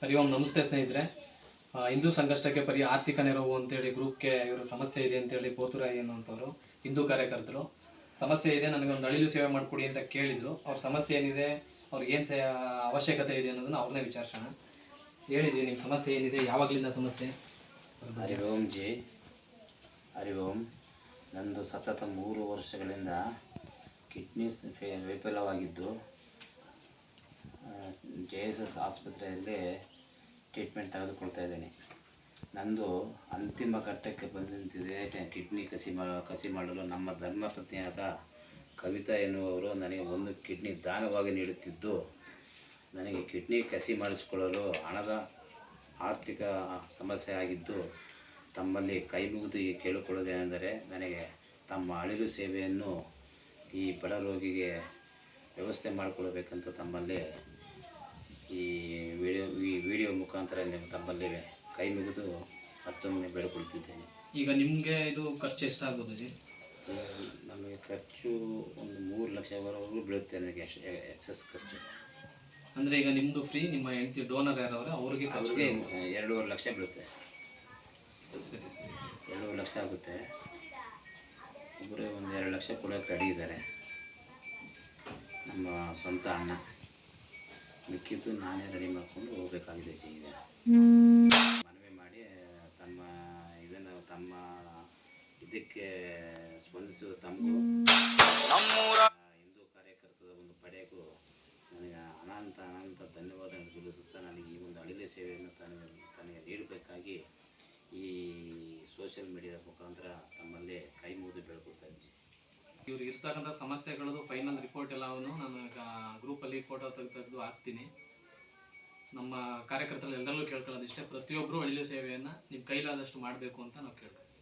ಹರಿ ಓಂ. ನಮಸ್ತೆ ಸ್ನೇಹಿತರೆ. ಹಿಂದೂ ಸಂಕಷ್ಟಕ್ಕೆ ಆರ್ಥಿಕ ನೆರವು ಅಂತೇಳಿ ಗ್ರೂಪ್ಗೆ ಇವರು ಸಮಸ್ಯೆ ಇದೆ ಅಂತೇಳಿ ಪೋತುರಾಯಿ ಅನ್ನುವಂಥವ್ರು ಹಿಂದೂ ಕಾರ್ಯಕರ್ತರು ಸಮಸ್ಯೆ ಇದೆ, ನನಗೊಂದು ಅಳಿಲು ಸೇವೆ ಮಾಡಿಕೊಡಿ ಅಂತ ಕೇಳಿದರು. ಅವ್ರ ಸಮಸ್ಯೆ ಏನಿದೆ, ಅವ್ರಿಗೆ ಏನು ಅವಶ್ಯಕತೆ ಇದೆ ಅನ್ನೋದನ್ನು ಅವ್ರನ್ನೇ ವಿಚಾರಿಸೋಣ. ಹೇಳಿ ಜಿ, ನಿಮ್ಮ ಸಮಸ್ಯೆ ಏನಿದೆ, ಯಾವಾಗಲಿಂದ ಸಮಸ್ಯೆ? ಹರಿ ಓಂ ಜಿ. ಹರಿ ಓಂ. ನಂದು ಸತತ 3 ವರ್ಷಗಳಿಂದ ಕಿಡ್ನಿ ವೈಫಲ್ಯವಾಗಿದ್ದು JSS ಆಸ್ಪತ್ರೆಯಲ್ಲಿ ಟ್ರೀಟ್ಮೆಂಟ್ ತೆಗೆದುಕೊಳ್ತಾ ಇದ್ದೇನೆ. ನಂದು ಅಂತಿಮ ಘಟ್ಟಕ್ಕೆ ಬಂದು ನಿಂತಿದೆ. ಕಿಡ್ನಿ ಕಸಿ ಮಾಡಲು ನಮ್ಮ ಧರ್ಮಪತ್ನಿಯಾದ ಕವಿತಾ ಎನ್ನುವವರು ನನಗೆ 1 ಕಿಡ್ನಿ ದಾನವಾಗಿ ನೀಡುತ್ತಿದ್ದು, ನನಗೆ ಕಿಡ್ನಿ ಕಸಿ ಮಾಡಿಸಿಕೊಳ್ಳಲು ಹಣದ ಆರ್ಥಿಕ ಸಮಸ್ಯೆ ಆಗಿದ್ದು, ತಮ್ಮಲ್ಲಿ ಕೈ ಮುಗಿದು ಕೇಳಿಕೊಳ್ಳುವುದೇನೆಂದರೆ, ನನಗೆ ತಮ್ಮ ಅಳಿಲು ಸೇವೆಯನ್ನು ಈ ಬಡ ರೋಗಿಗೆ ವ್ಯವಸ್ಥೆ ಮಾಡಿಕೊಡಬೇಕಂತ ತಮ್ಮಲ್ಲಿ ಈ ವಿಡಿಯೋ ಮುಖಾಂತರ ತಮ್ಮಲ್ಲಿ ಕೈ ಮುಗಿದು ಮತ್ತೊಮ್ಮೆ ಬೇಡಿಕೊಳ್ತಿದ್ದೇನೆ. ಈಗ ನಿಮಗೆ ಇದು ಖರ್ಚು ಎಷ್ಟಾಗ್ಬೋದು ಜಿ? ನಮಗೆ ಖರ್ಚು ಒಂದು 3 ಲಕ್ಷವರೆಗೂ ಬೀಳುತ್ತೆ. ನನಗೆ ಎಕ್ಸಸ್ ಖರ್ಚು ಅಂದರೆ ಈಗ ನಿಮ್ಮದು ಫ್ರೀ, ನಿಮ್ಮ ಹೆಂಡತಿ ಡೋನರ್ ಯಾರವ್ರೆ ಅವ್ರಿಗೆ 2.5 ಲಕ್ಷ ಬೀಳುತ್ತೆ. ಸರಿ ಸರಿ, 2 ಲಕ್ಷ ಆಗುತ್ತೆ. ಒಬ್ಬರೇ 1-2 ಲಕ್ಷ ಕೊಡೋಕ್ಕೆ ರೆಡಿ ಇದ್ದಾರೆ, ನಮ್ಮ ಸ್ವಂತ ಅಣ್ಣ. ಮಿಕ್ಕಿದ್ದು ನಾನೇ ರೆಡಿ ಮಾಡಿಕೊಂಡು ಹೋಗಬೇಕಾಗಿದೆ ಜಿ. ಈಗ ಮನವಿ ಮಾಡಿ ತಮ್ಮ ಇದಕ್ಕೆ ಸ್ಪಂದಿಸುವ ತಮಗೂ ಹಿಂದೂ ಕಾರ್ಯಕರ್ತದ ಒಂದು ಪಡೆಗೂ ನನಗೆ ಅನಂತ ಧನ್ಯವಾದಗಳನ್ನು ತಿಳಿಸುತ್ತಾ, ನನಗೆ ಈ ಒಂದು ಅಳಿಲು ಸೇವೆಯನ್ನು ತನಗೆ ನೀಡಬೇಕಾಗಿ ಈ ಸೋಷಿಯಲ್ ಮೀಡಿಯಾದ ಮುಖಾಂತರ ತಮ್ಮಲ್ಲಿ ಕೈ ಮುಗಿದು ಬೇಡ್ಕೊಳ್ತಾ ಇದ್ದೀನಿ. ಇವ್ರಿಗೆ ಇರ್ತಕ್ಕಂಥ ಸಮಸ್ಯೆಗಳದ್ದು ಫೈನಲ್ ರಿಪೋರ್ಟ್ ಎಲ್ಲವನ್ನು ನಾನು ಈಗ ಗ್ರೂಪಲ್ಲಿ ಫೋಟೋ ತೆಗೆದು ಹಾಕ್ತೀನಿ. ನಮ್ಮ ಕಾರ್ಯಕರ್ತರಲ್ಲಿ ಎಲ್ಲರಲ್ಲೂ ಕೇಳ್ಕೊಳ್ಳೋದಿಷ್ಟೇ, ಪ್ರತಿಯೊಬ್ಬರು ಅಳಿಲು ಸೇವೆಯನ್ನು ನಿಮ್ಮ ಕೈಲಾದಷ್ಟು ಮಾಡಬೇಕು ಅಂತ ನಾವು ಕೇಳ್ತೀವಿ.